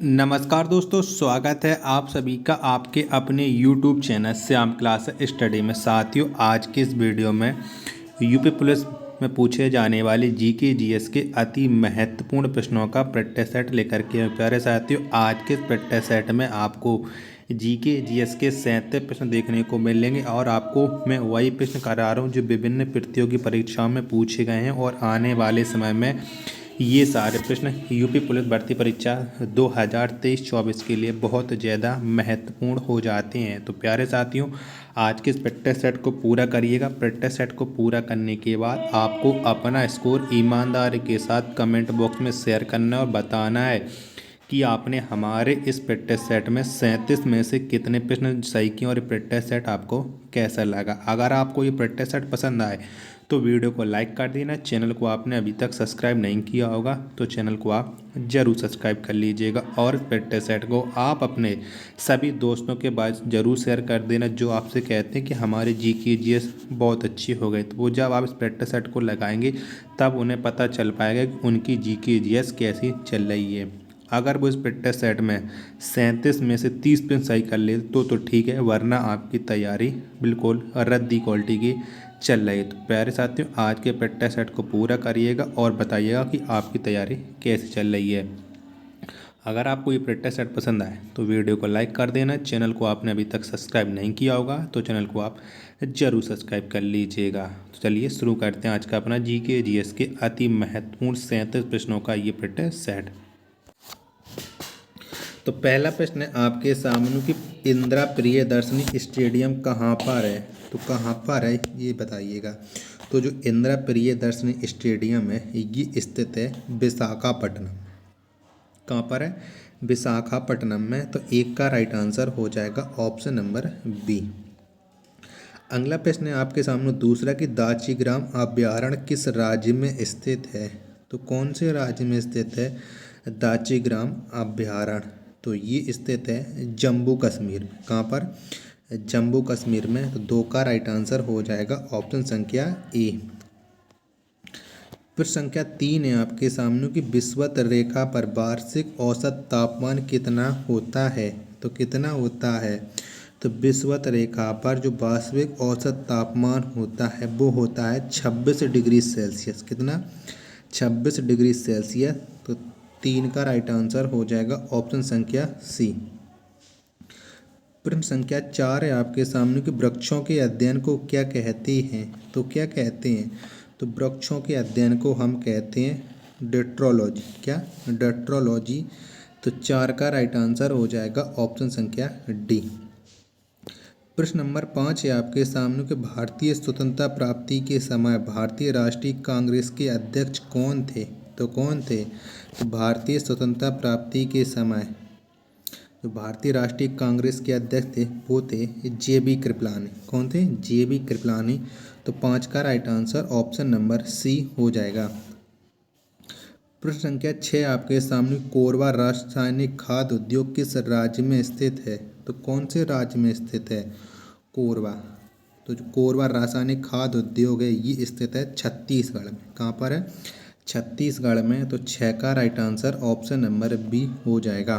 नमस्कार दोस्तों, स्वागत है आप सभी का आपके अपने YouTube channel Shyam class study में। साथियों, आज के इस वीडियो में यूपी पुलिस में पूछे जाने वाले जीके जीएस के अति महत्वपूर्ण प्रश्नों का प्रैक्टिस सेट लेकर के आए। प्यारे साथियों, आज के इस प्रैक्टिस सेट में आपको जीके जीएस के 37 प्रश्न देखने को मिलेंगे और आपको मैं वही प्रश्न करा रहा हूँ जो विभिन्न प्रतियोगी परीक्षाओं में पूछे गए हैं और आने वाले समय में ये सारे प्रश्न यूपी पुलिस भर्ती परीक्षा 2023-24 के लिए बहुत ज़्यादा महत्वपूर्ण हो जाते हैं। तो प्यारे साथियों, आज के इस प्रैक्टिस सेट को पूरा करिएगा। प्रैक्टिस सेट को पूरा करने के बाद आपको अपना स्कोर ईमानदारी के साथ कमेंट बॉक्स में शेयर करना और बताना है कि आपने हमारे इस प्रैक्टिस सेट में 37 में से कितने प्रश्न सही किए और ये प्रैक्टिस सेट आपको कैसा लगा। अगर आपको ये प्रैक्टिस सेट पसंद आए तो वीडियो को लाइक कर देना। चैनल को आपने अभी तक सब्सक्राइब नहीं किया होगा तो चैनल को आप ज़रूर सब्सक्राइब कर लीजिएगा और प्रैक्टिस सेट को आप अपने सभी दोस्तों के पास ज़रूर शेयर कर देना जो आपसे कहते हैं कि हमारे जीके जीएस बहुत अच्छी हो गई। तो वो जब आप इस प्रैक्टिस सेट को लगाएंगे तब उन्हें पता चल पाएगा कि उनकी जीके जीएस कैसी चल रही है। अगर वो इस प्रैक्टिस सेट में 37 में से 30 प्रश्न सही कर ले तो ठीक है, वरना आपकी तैयारी बिल्कुल रद्दी क्वालिटी की चल रही है। तो प्यारे साथियों, आज के प्रैक्टिस सेट को पूरा करिएगा और बताइएगा कि आपकी तैयारी कैसे चल रही है। अगर आपको ये प्रैक्टिस सेट पसंद आए तो वीडियो को लाइक कर देना। चैनल को आपने अभी तक सब्सक्राइब नहीं किया होगा तो चैनल को आप ज़रूर सब्सक्राइब कर लीजिएगा। तो चलिए शुरू करते हैं आज का अपना जीके जीएस के अति महत्वपूर्ण 37 प्रश्नों का ये प्रैक्टिस सेट। तो पहला प्रश्न है आपके सामने कि इंदिरा प्रियदर्शनी स्टेडियम कहाँ पर है। तो कहाँ पर है ये बताइएगा। तो जो इंदिरा प्रियदर्शनी स्टेडियम है ये स्थित है विशाखापट्टनम। कहाँ पर है? विशाखापट्टनम में। तो एक का राइट आंसर हो जाएगा ऑप्शन नंबर बी। अगला प्रश्न है आपके सामने दूसरा कि दाचीग्राम अभ्यारण्य किस राज्य में स्थित है। तो कौन से राज्य में स्थित है दाचीग्राम अभ्यारण्य? तो ये स्थित है जम्मू कश्मीर में। कहाँ पर? जम्मू कश्मीर में। तो दो का राइट आंसर हो जाएगा ऑप्शन संख्या ए। फिर संख्या 3 है आपके सामने कि विषुवत रेखा पर वार्षिक औसत तापमान कितना होता है। तो कितना होता है? तो विषुवत रेखा पर जो वार्षिक औसत तापमान होता है वो होता है 26 डिग्री सेल्सियस। कितना? 26 डिग्री सेल्सियस। तो 3 का राइट आंसर हो जाएगा ऑप्शन संख्या सी। प्रश्न संख्या 4 है आपके सामने कि वृक्षों के अध्ययन को क्या कहते हैं। तो क्या कहते हैं? तो वृक्षों के अध्ययन को हम कहते हैं डेट्रोलॉजी। क्या? डेट्रोलॉजी। तो 4 का राइट आंसर हो जाएगा ऑप्शन संख्या डी। प्रश्न नंबर 5 है आपके सामने कि भारतीय स्वतंत्रता प्राप्ति के समय भारतीय राष्ट्रीय कांग्रेस के अध्यक्ष कौन थे। तो कौन थे? तो भारतीय स्वतंत्रता प्राप्ति के समय जो भारतीय राष्ट्रीय कांग्रेस के अध्यक्ष थे वो थे जे.बी. कृपलानी। कौन थे? जे.बी. कृपलानी। तो 5 का right answer option number C हो जाएगा। प्रश्न संख्या 6 आपके सामने कोरबा रासायनिक खाद्य उद्योग किस राज्य में स्थित है। तो कौन से राज्य में स्थित है कोरबा? तो जो कोरबा रासायनिक खाद्य उद्योग है ये स्थित है छत्तीसगढ़ में। कहाँ पर है? छत्तीसगढ़ में। तो 6 का right answer option number B हो जाएगा।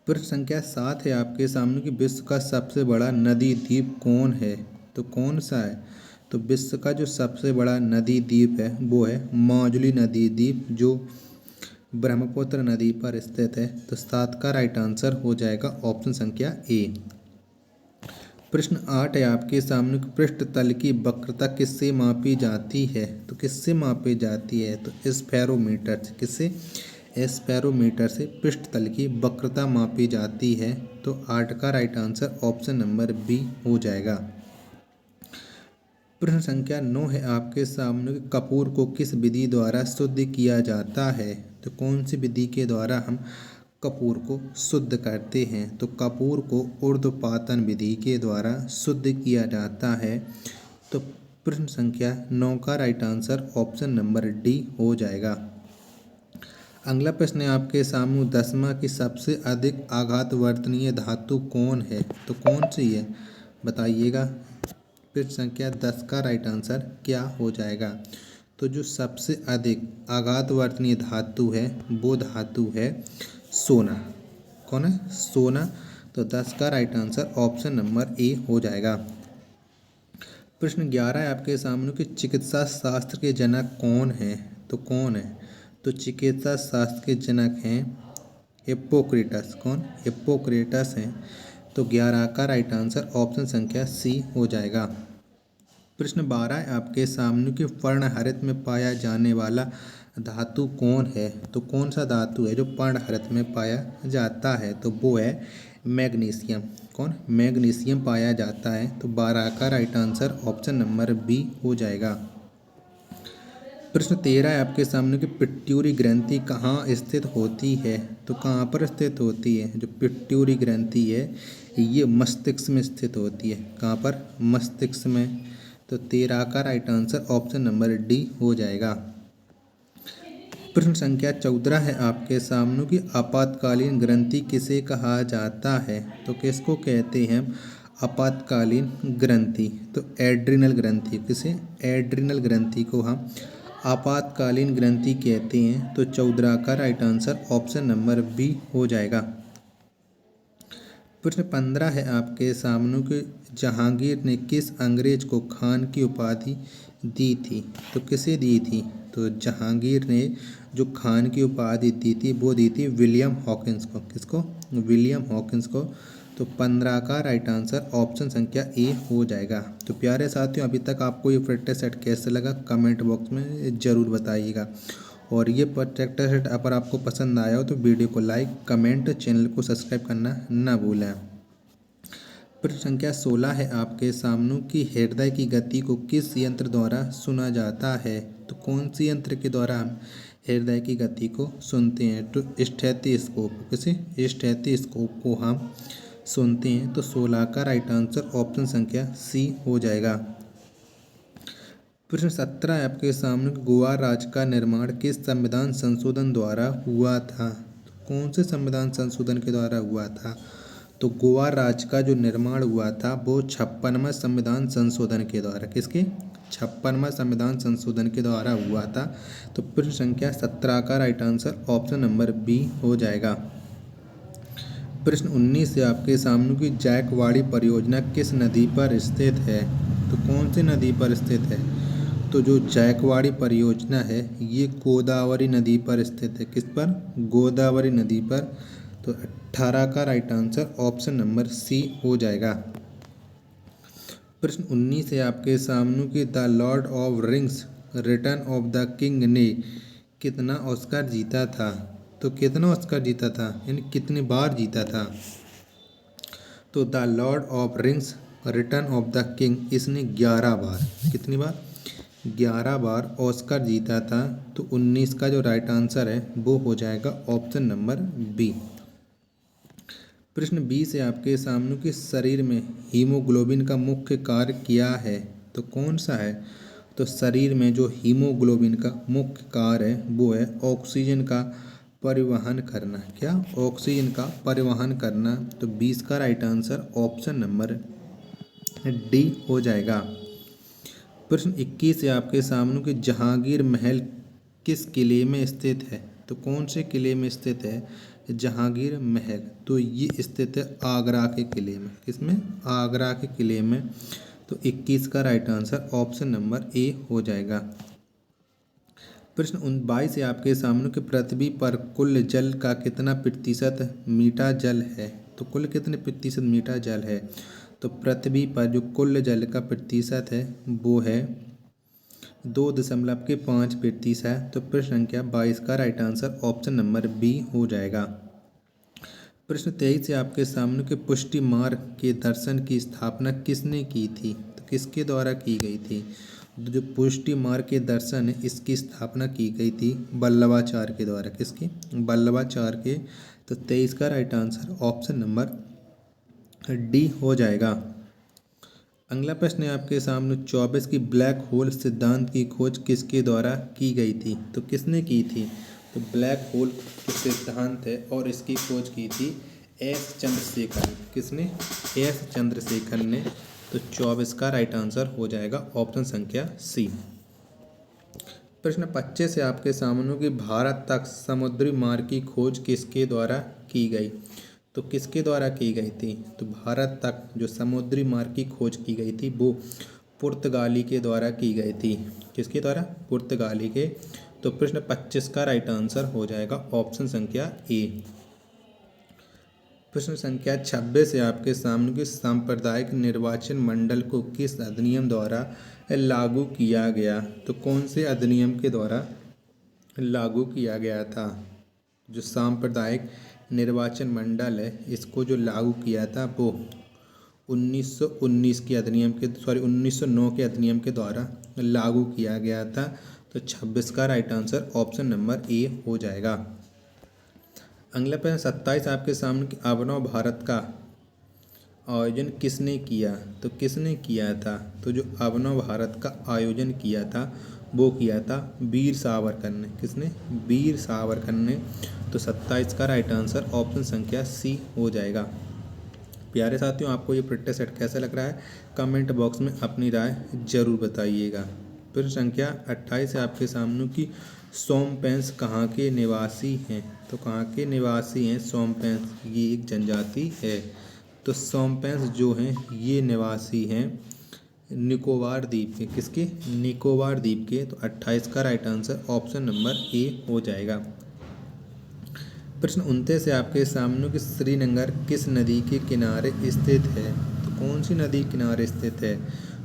प्रश्न संख्या 7 है आपके सामने कि विश्व का सबसे बड़ा नदी द्वीप कौन है। तो कौन सा है? तो विश्व का जो सबसे बड़ा नदी द्वीप है वो है माजुली नदी द्वीप जो ब्रह्मपुत्र नदी पर स्थित है। तो 7 का राइट आंसर हो जाएगा ऑप्शन संख्या ए। प्रश्न 8 है आपके सामने कि पृष्ठ तल की वक्रता किससे मापी जाती है। तो किससे मापी जाती है? तो स्फेरोमीटर से। किससे? स्फेरोमीटर से पृष्ठ तल की वक्रता मापी जाती है। तो 8 का right answer option number B हो जाएगा। प्रश्न संख्या 9 है आपके सामने कि कपूर को किस विधि द्वारा शुद्ध किया जाता है। तो कौन सी विधि के द्वारा हम कपूर को शुद्ध करते हैं। तो कपूर को ऊर्ध्वपातन विधि के द्वारा शुद्ध किया जाता है। तो प्रश्न संख्या 9 का right answer option number D हो जाएगा। अगला प्रश्न है आपके सामने 10वां की सबसे अधिक आघातवर्तनीय धातु कौन है। तो कौन सी है बताइएगा। प्रश्न संख्या 10 का राइट आंसर क्या हो जाएगा। तो जो सबसे अधिक आघातवर्तनीय धातु है वो धातु है सोना। कौन है? सोना। तो 10 का right answer option number A हो जाएगा। प्रश्न 11 है आपके सामने कि चिकित्सा शास्त्र के जनक कौन है? तो कौन है? तो चिकित्सा शास्त्र के जनक हैं हिप्पोक्रेटस। कौन? हिप्पोक्रेटस हैं। तो 11 का राइट आंसर ऑप्शन संख्या सी हो जाएगा। प्रश्न 12 है आपके सामने कि पर्णहरित में पाया जाने वाला धातु कौन है? तो कौन सा धातु है जो पर्णहरित में पाया जाता है? तो वो है मैग्नीशियम। कौन? मैग्नीशियम पाया जाता है। तो 12 का right answer option number B हो जाएगा। प्रश्न 13 है आपके सामने कि पिट्यूरी ग्रंथि कहाँ स्थित होती है? तो कहाँ पर स्थित होती है? जो पिट्यूरी ग्रंथि है ये मस्तिष्क में स्थित होती है। कहाँ पर? मस्तिष्क में। तो 13 का right answer option number D हो जाएगा। प्रश्न संख्या 14 है आपके सामने कि आपातकालीन ग्रंथि किसे कहा जाता है? तो किसको कहते हैं हम आपातकालीन ग्रंथि? तो एड्रिनल ग्रंथि। किसे? एड्रिनल ग्रंथि को हम आपातकालीन ग्रंथि कहते हैं। तो 14 का right answer option number B हो जाएगा। प्रश्न 15 है आपके सामने कि जहांगीर ने किस अंग्रेज को खान की उपाधि दी थी? तो किसे दी थी? तो जहांगीर ने जो खान की उपाधि दी थी वो दी थी विलियम हॉकिंस को। किसको? विलियम हॉकिंस को। तो 15 का राइट आंसर ऑप्शन संख्या ए हो जाएगा। तो प्यारे साथियों, अभी तक आपको ये प्रैक्टिस सेट कैसे लगा कमेंट बॉक्स में ज़रूर बताइएगा। और ये प्रैक्टिस सेट अगर आपको पसंद आया हो तो वीडियो को लाइक, कमेंट, चैनल को सब्सक्राइब करना ना भूलें। प्रश्न संख्या 16 है आपके सामने कि हृदय की गति को किस यंत्र द्वारा सुना जाता है? तो कौन सी यंत्र के द्वारा हम हृदय की गति को सुनते हैं? तो स्टेथोस्कोप। किसे? स्टेथोस्कोप को हम सुनते हैं। तो 16 का राइट आंसर ऑप्शन संख्या सी हो जाएगा। प्रश्न 17 है आपके सामने गोवा राज्य का निर्माण किस संविधान संशोधन द्वारा हुआ था? तो कौन से संविधान संशोधन के द्वारा हुआ था? तो गोवा राज्य का जो निर्माण हुआ था वो 56वां संविधान संशोधन के द्वारा। किसके? 56वां संविधान संशोधन के द्वारा हुआ था। तो प्रश्न संख्या 17 का right answer option number B हो जाएगा। प्रश्न 19 से आपके सामने की जायकवाड़ी परियोजना किस नदी पर स्थित है? तो कौन सी नदी पर स्थित है? तो जो जायकवाड़ी परियोजना है ये गोदावरी नदी पर स्थित है। किस पर? गोदावरी नदी पर। तो 18 का right answer option number C हो जाएगा। प्रश्न 19 है आपके सामने कि the Lord of Rings Return of the King ने कितना ऑस्कर जीता था? तो कितना ऑस्कर जीता था यानी कितनी बार जीता था? तो the Lord of Rings Return of the king इसने 11 बार। कितनी बार? 11 बार ऑस्कर जीता था। तो 19 का जो राइट आंसर है वो हो जाएगा ऑप्शन नंबर बी। प्रश्न 20 है आपके सामने कि शरीर में हीमोग्लोबिन का मुख्य कार्य क्या है? तो कौन सा है? तो शरीर में जो हीमोग्लोबिन का मुख्य कार्य है वो है ऑक्सीजन का परिवहन करना। क्या? ऑक्सीजन का परिवहन करना। तो 20 का right answer option number D हो जाएगा। प्रश्न 21 है आपके सामने कि जहांगीर महल किस किले में स्थित है? तो कौन से किले में स्थित है जहांगीर महल? तो ये स्थित है आगरा के किले में। किसमें? आगरा के किले में। तो 21 का right answer option number A हो जाएगा। प्रश्न 22 है आपके सामने कि पृथ्वी पर कुल जल का कितना प्रतिशत मीठा जल है? तो कुल कितने प्रतिशत मीठा जल है? तो पृथ्वी पर जो कुल जल का प्रतिशत है वो है 2.5% है। तो प्रश्न संख्या 22 का right answer option number B हो जाएगा। प्रश्न 23 से आपके सामने के पुष्टि मार्ग के दर्शन की स्थापना किसने की थी? तो किसके द्वारा की गई थी? तो जो पुष्टि मार्ग के दर्शन है इसकी स्थापना की गई थी वल्लभाचार्य के द्वारा। किसकी? वल्लभाचार्य के। तो 23 का right answer option number D हो जाएगा। अगला प्रश्न है आपके सामने 24 की ब्लैक होल सिद्धांत की खोज किसके द्वारा की गई थी? तो किसने की थी? तो ब्लैक होल सिद्धांत है और इसकी खोज की थी एस चंद्रशेखर। किसने? एस चंद्रशेखर ने। तो 24 का राइट आंसर हो जाएगा ऑप्शन संख्या सी। प्रश्न 25 से आपके सामने कि भारत तक समुद्री मार्ग की खोज किसके द्वारा की गई। तो किसके द्वारा की गई थी। तो भारत तक जो समुद्री मार्ग की खोज की गई थी वो पुर्तगाली के द्वारा की गई थी। किसके द्वारा। पुर्तगाली के। तो प्रश्न 25 का राइट आंसर हो जाएगा ऑप्शन संख्या ए। प्रश्न संख्या 26 से आपके सामने कि सांप्रदायिक निर्वाचन मंडल को किस अधिनियम द्वारा लागू किया गया। तो कौन से अधिनियम के द्वारा लागू किया गया था। जो सांप्रदायिक निर्वाचन मंडल है इसको जो लागू किया था वो 1919 के अधिनियम के 1909 के अधिनियम के द्वारा लागू किया गया था। तो 26 का right answer option number A हो जाएगा। अगला प्रश्न 27 आपके सामने कि अभिनव भारत का आयोजन किसने किया। तो किसने किया था। तो जो अभिनव भारत का आयोजन किया था वो किया था वीर सावरकर ने। किसने। वीर सावरकर ने। तो 27 का राइट आंसर ऑप्शन संख्या सी हो जाएगा। प्यारे साथियों, आपको ये प्रैक्टिस सेट कैसा लग रहा है कमेंट बॉक्स में अपनी राय जरूर बताइएगा। प्रश्न संख्या 28 है आपके सामने कि सोमपेंस कहाँ के निवासी हैं। तो कहाँ के निवासी हैं सोमपेंस। ये एक जनजाति है। तो सोमपेंस जो हैं ये निवासी हैं निकोबार द्वीप के। किसके। निकोबार द्वीप के। तो 28 का right answer option number A हो जाएगा। प्रश्न 29 से आपके सामने कि श्रीनगर किस नदी के किनारे स्थित है। तो कौन सी नदी किनारे स्थित है।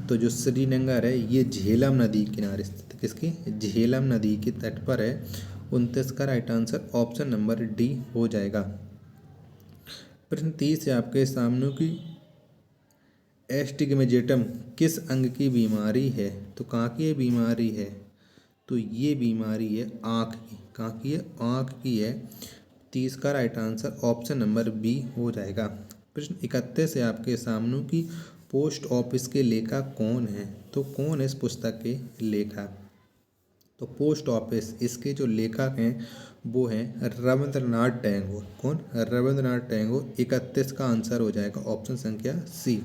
तो जो श्रीनगर है ये झेलम नदी किनारे स्थित है। किसकी। झेलम नदी के तट पर है। 29 का right answer option number D हो जाएगा। प्रश्न 30 से आपके सामने की एस्टिग्मेटेम किस अंग की बीमारी है। तो कहाँ की ये बीमारी है। तो ये बीमारी है आँख की। कहाँ की है। आँख की है। 30 का right answer option number B हो जाएगा। प्रश्न 31 है आपके सामने की पोस्ट ऑफिस के लेखक कौन है। तो कौन है इस पुस्तक के लेखक। तो पोस्ट ऑफिस इसके जो लेखक हैं वो हैं रविंद्रनाथ टैगोर। कौन। रविंद्रनाथ टैगोर। 31 का आंसर हो जाएगा ऑप्शन संख्या सी।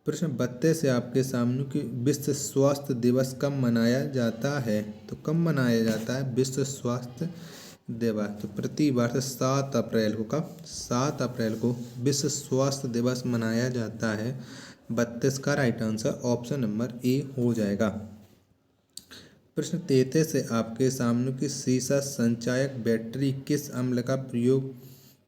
प्रश्न 32 से आपके सामने कि विश्व स्वास्थ्य दिवस कब मनाया जाता है। तो कब मनाया जाता है विश्व स्वास्थ्य दिवस। तो प्रति वर्ष 7 अप्रैल को। कब। 7 अप्रैल को विश्व स्वास्थ्य दिवस मनाया जाता है। 32 का right answer option number A हो जाएगा। प्रश्न 33 से आपके सामने कि सीसा संचायक बैटरी किस अम्ल का प्रयोग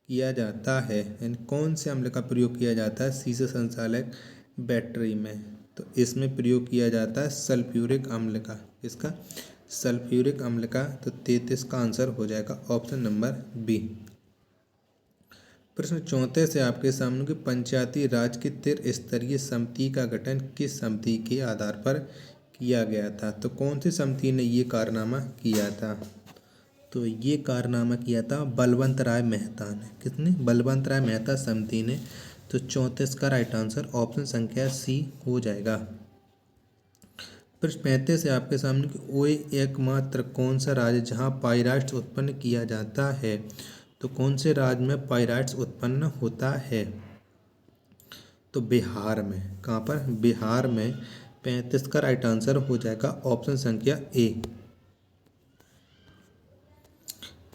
किया जाता है। यानी कौन से अम्ल का प्रयोग किया जाता है सीसा संचालक बैटरी में। तो इसमें प्रयोग किया जाता है सल्फ्यूरिक अम्ल का। इसका सल्फ्यूरिक अम्ल का। तो 33 का आंसर हो जाएगा ऑप्शन नंबर बी। प्रश्न 34 से आपके सामने कि पंचायती राज की त्रिस्तरीय समिति का गठन किस समिति के आधार पर किया गया था। तो कौन सी समिति ने ये कारनामा किया था। तो ये कारनामा किया था बलवंत राय मेहता ने। किसने। बलवंत राय मेहता समिति ने। तो 34 का राइट आंसर ऑप्शन संख्या सी हो जाएगा। प्रश्न 35 से आपके सामने कि ओए एकमात्र कौन सा राज्य जहाँ पाइराइट्स उत्पन्न किया जाता है। तो कौन से राज्य में पाइराइट्स उत्पन्न होता है। तो बिहार में। कहाँ पर। बिहार में। 35 का राइट आंसर हो जाएगा ऑप्शन संख्या ए।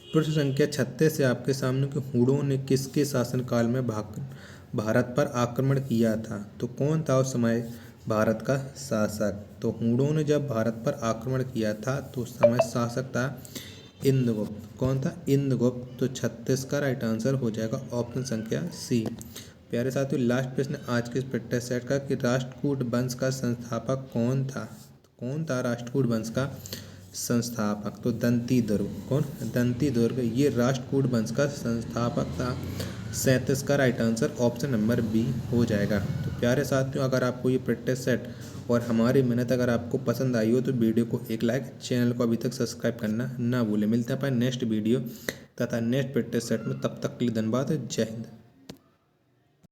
प्रश्न संख्या 36 से आपके सामने कि हुडों ने किसके शासनकाल में भारत पर आक्रमण किया था। तो कौन था उस समय भारत का शासक। तो हुडों ने जब भारत पर आक्रमण किया था तो उस समय शासक था इंद्रगुप्त। कौन था। इंद्रगुप्त। तो 36 का राइट आंसर हो जाएगा ऑप्शन संख्या सी। प्यारे साथियों, लास्ट प्रश्न आज के इस प्रैक्टिस सेट का कि राष्ट्रकूट वंश का संस्थापक कौन था। कौन था राष्ट्रकूट वंश का संस्थापक। तो दंती दुर्ग। कौन। दंती दुर्ग ये राष्ट्रकूट वंश का संस्थापक था। 37 का right answer option number B हो जाएगा। तो प्यारे साथियों, अगर आपको ये प्रैक्टिस सेट और हमारी मेहनत अगर आपको पसंद आई हो तो वीडियो को एक लाइक, चैनल को अभी तक सब्सक्राइब करना ना भूलें। मिलते हैं अपन नेक्स्ट वीडियो तथा नेक्स्ट प्रैक्टिस सेट में। तब तक के लिए धन्यवाद। जय हिंद।